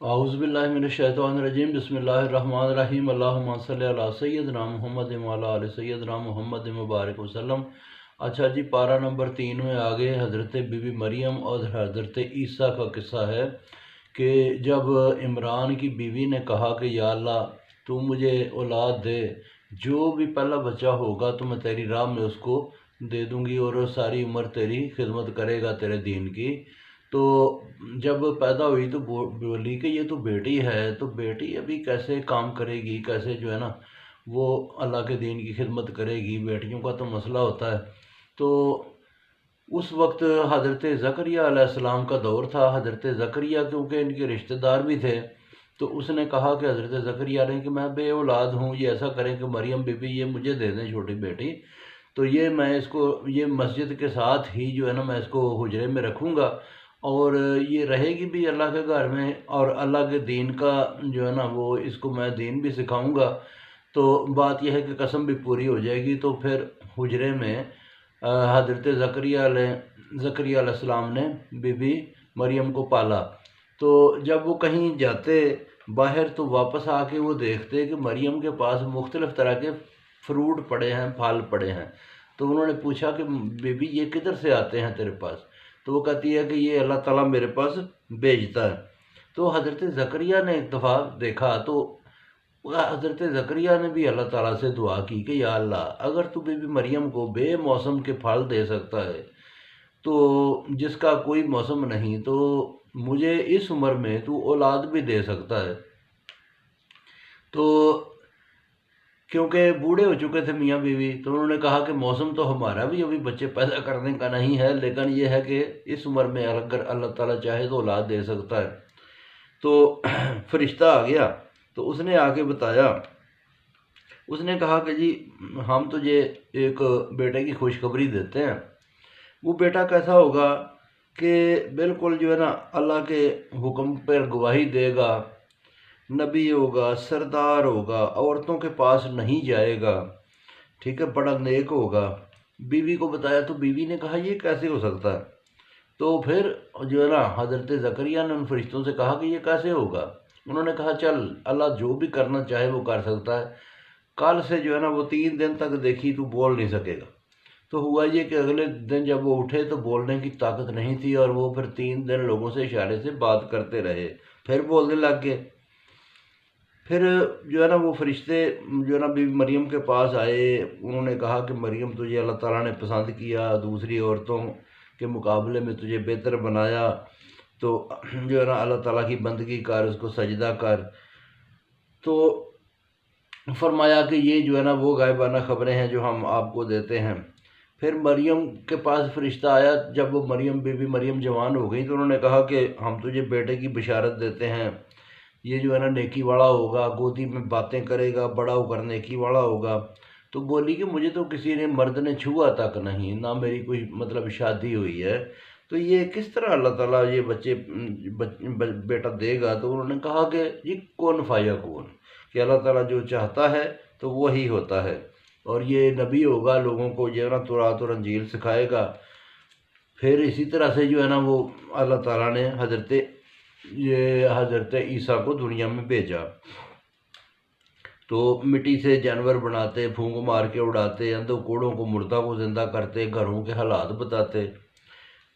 اعوذ باللہ من الشیطان الرجیم، بسم اللہ الرحمن الرحیم، اللہم صلی علی سیدنا محمد وعلی آل سیدنا محمد مبارک وسلم۔ اچھا جی، پارہ نمبر 3 میں آگے حضرت بی بی مریم اور حضرت عیسیٰ کا قصہ ہے کہ جب عمران کی بیوی نے کہا کہ یا اللہ تو مجھے اولاد دے، جو بھی پہلا بچہ ہوگا تو میں تیری راہ میں اس کو دے دوں گی اور ساری عمر تیری خدمت کرے گا تیرے دین کی۔ تو جب پیدا ہوئی تو بولی کہ یہ تو بیٹی ہے، تو بیٹی ابھی کیسے کام کرے گی، کیسے جو ہے نا وہ اللہ کے دین کی خدمت کرے گی، بیٹیوں کا تو مسئلہ ہوتا ہے۔ تو اس وقت حضرت زکریا علیہ السلام کا دور تھا۔ حضرت زکریا کیونکہ ان کے رشتہ دار بھی تھے، تو اس نے کہا کہ حضرت زکریا نے کہ میں بے اولاد ہوں، یہ ایسا کریں کہ مریم بی بی یہ مجھے دے دیں چھوٹی بیٹی، تو یہ میں اس کو یہ مسجد کے ساتھ ہی جو ہے نا میں اس کو حجرے میں رکھوں گا اور یہ رہے گی بھی اللہ کے گھر میں، اور اللہ کے دین کا جو ہے نا وہ اس کو میں دین بھی سکھاؤں گا۔ تو بات یہ ہے کہ قسم بھی پوری ہو جائے گی۔ تو پھر حجرے میں حضرت زکریا علیہ السلام نے بی بی مریم کو پالا۔ تو جب وہ کہیں جاتے باہر تو واپس آ کے وہ دیکھتے کہ مریم کے پاس مختلف طرح کے فروٹ پڑے ہیں، پھل پڑے ہیں۔ تو انہوں نے پوچھا کہ بی بی یہ کدھر سے آتے ہیں تیرے پاس؟ تو وہ کہتی ہے کہ یہ اللہ تعالیٰ میرے پاس بھیجتا ہے۔ تو حضرت زکریا نے ایک دفعہ دیکھا تو حضرت زکریا نے بھی اللہ تعالیٰ سے دعا کی کہ یا اللہ اگر تو بی بی مریم کو بے موسم کے پھل دے سکتا ہے تو جس کا کوئی موسم نہیں، تو مجھے اس عمر میں تو اولاد بھی دے سکتا ہے۔ تو کیونکہ بوڑھے ہو چکے تھے میاں بیوی، تو انہوں نے کہا کہ موسم تو ہمارا بھی ابھی بچے پیدا کرنے کا نہیں ہے، لیکن یہ ہے کہ اس عمر میں اگر اللہ تعالیٰ چاہے تو اولاد دے سکتا ہے۔ تو فرشتہ آ گیا تو اس نے آ کے بتایا، اس نے کہا کہ جی ہم تجھے ایک بیٹے کی خوشخبری دیتے ہیں۔ وہ بیٹا کیسا ہوگا کہ بالکل جو ہے نا اللہ کے حکم پر گواہی دے گا، نبی ہوگا، سردار ہوگا، عورتوں کے پاس نہیں جائے گا، ٹھیک ہے، بڑا نیک ہوگا۔ بیوی کو بتایا تو بیوی نے کہا یہ کیسے ہو سکتا ہے؟ تو پھر جو ہے نا حضرت زکریا نے ان فرشتوں سے کہا کہ یہ کیسے ہوگا؟ انہوں نے کہا چل اللہ جو بھی کرنا چاہے وہ کر سکتا ہے، کل سے جو ہے نا وہ 3 دن تک دیکھی تو بول نہیں سکے گا۔ تو ہوا یہ کہ اگلے دن جب وہ اٹھے تو بولنے کی طاقت نہیں تھی، اور وہ پھر 3 دن لوگوں سے اشارے سے بات کرتے رہے، پھر بولنے لگ گئے۔ پھر جو ہے نا وہ فرشتے جو ہے نا بی بی مریم کے پاس آئے، انہوں نے کہا کہ مریم تجھے اللہ تعالیٰ نے پسند کیا، دوسری عورتوں کے مقابلے میں تجھے بہتر بنایا، تو جو ہے نا اللہ تعالیٰ کی بندگی کر، اس کو سجدہ کر۔ تو فرمایا کہ یہ جو ہے نا وہ غائبانہ خبریں ہیں جو ہم آپ کو دیتے ہیں۔ پھر مریم کے پاس فرشتہ آیا، جب وہ بی بی مریم جوان ہو گئی تو انہوں نے کہا کہ ہم تجھے بیٹے کی بشارت دیتے ہیں، یہ جو ہے نا نیکی والا ہوگا، گودی میں باتیں کرے گا، بڑا ہو کر نیکی والا ہوگا۔ تو بولی کہ مجھے تو کسی نے مرد نے چھوا تک نہیں، نہ میری کوئی مطلب شادی ہوئی ہے، تو یہ کس طرح اللہ تعالیٰ یہ بیٹا دے گا؟ تو انہوں نے کہا کہ یہ کون فایا کون، کہ اللہ تعالیٰ جو چاہتا ہے تو وہی ہوتا ہے، اور یہ نبی ہوگا، لوگوں کو جو ہے نا تورات اور انجیل سکھائے گا۔ پھر اسی طرح سے جو ہے نا وہ اللہ تعالیٰ نے حضرت عیسیٰ کو دنیا میں بھیجا۔ تو مٹی سے جانور بناتے، پھونک مار کے اڑاتے، اندھوں کوڑوں کو مردہ کو زندہ کرتے، گھروں کے حالات بتاتے۔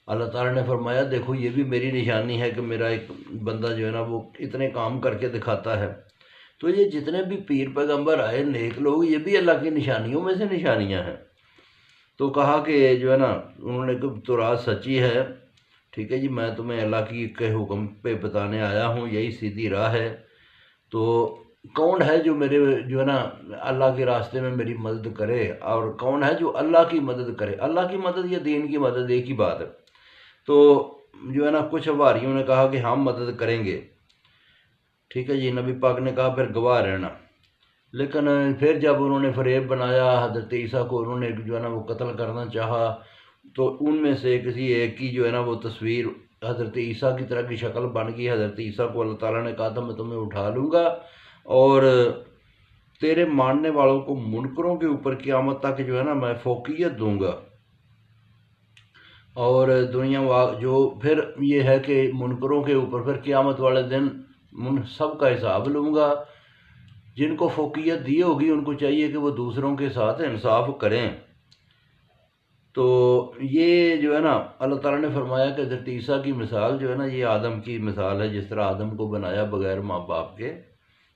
اللہ تعالیٰ نے فرمایا دیکھو یہ بھی میری نشانی ہے کہ میرا ایک بندہ جو ہے نا وہ اتنے کام کر کے دکھاتا ہے۔ تو یہ جتنے بھی پیر پیغمبر آئے نیک لوگ، یہ بھی اللہ کی نشانیوں میں سے نشانیاں ہیں۔ تو کہا کہ جو ہے نا انہوں نے کہ تورات سچی ہے، ٹھیک ہے جی، میں تمہیں اللہ کے حکم پہ بتانے آیا ہوں، یہی سیدھی راہ ہے۔ تو کون ہے جو میرے جو ہے نا اللہ کے راستے میں میری مدد کرے، اور کون ہے جو اللہ کی مدد کرے؟ اللہ کی مدد یا دین کی مدد ایک ہی بات ہے۔ تو جو ہے نا کچھ حواریوں نے کہا کہ ہم مدد کریں گے، ٹھیک ہے جی، نبی پاک نے کہا پھر گواہ رہنا۔ لیکن پھر جب انہوں نے فریب بنایا حضرت عیسیٰ کو، انہوں نے جو ہے نا وہ قتل کرنا چاہا، تو ان میں سے کسی ایک کی جو ہے نا وہ تصویر حضرت عیسیٰ کی طرح کی شکل بن گئی۔ حضرت عیسیٰ کو اللہ تعالیٰ نے کہا تھا میں تمہیں اٹھا لوں گا اور تیرے ماننے والوں کو منکروں کے اوپر قیامت تک جو ہے نا میں فوقیت دوں گا، اور دنیا جو پھر یہ ہے کہ منکروں کے اوپر پھر قیامت والے دن سب کا حساب لوں گا۔ جن کو فوقیت دی ہوگی ان کو چاہیے کہ وہ دوسروں کے ساتھ انصاف کریں۔ تو یہ جو ہے نا اللہ تعالیٰ نے فرمایا کہ حضرت عیسیٰ کی مثال جو ہے نا یہ آدم کی مثال ہے، جس طرح آدم کو بنایا بغیر ماں باپ کے،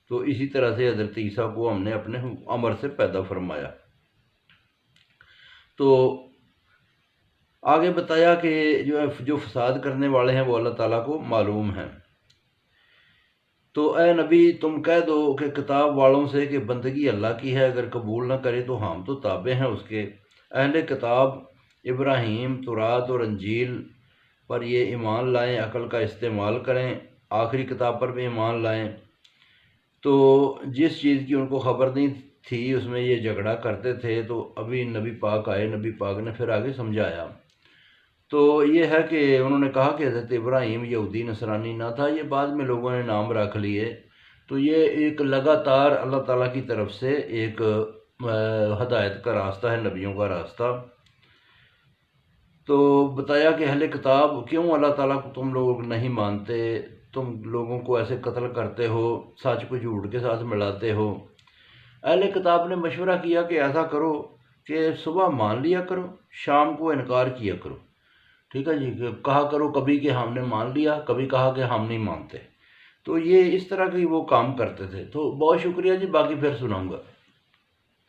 تو اسی طرح سے حضرت عیسیٰ کو ہم نے اپنے عمر سے پیدا فرمایا۔ تو آگے بتایا کہ جو فساد کرنے والے ہیں وہ اللہ تعالیٰ کو معلوم ہیں۔ تو اے نبی تم کہہ دو کہ کتاب والوں سے کہ بندگی اللہ کی ہے، اگر قبول نہ کرے تو ہم تو تابع ہیں اس کے۔ اہل کتاب ابراہیم، تورات اور انجیل پر یہ ایمان لائیں، عقل کا استعمال کریں، آخری کتاب پر بھی ایمان لائیں۔ تو جس چیز کی ان کو خبر نہیں تھی اس میں یہ جھگڑا کرتے تھے، تو ابھی نبی پاک آئے، نبی پاک نے پھر آگے سمجھایا۔ تو یہ ہے کہ انہوں نے کہا کہ حضرت ابراہیم یہودی نصرانی نہ تھا، یہ بعد میں لوگوں نے نام رکھ لیے۔ تو یہ ایک لگاتار اللہ تعالیٰ کی طرف سے ایک ہدایت کا راستہ ہے، نبیوں کا راستہ۔ تو بتایا کہ اہل کتاب کیوں اللہ تعالیٰ کو تم لوگ نہیں مانتے، تم لوگوں کو ایسے قتل کرتے ہو، سچ کو جھوٹ کے ساتھ ملاتے ہو۔ اہل کتاب نے مشورہ کیا کہ ایسا کرو کہ صبح مان لیا کرو، شام کو انکار کیا کرو، ٹھیک ہے جی، کہا کرو کبھی کہ ہم نے مان لیا، کبھی کہا کہ ہم نہیں مانتے۔ تو یہ اس طرح کی وہ کام کرتے تھے۔ تو بہت شکریہ جی، باقی پھر سناؤں گا۔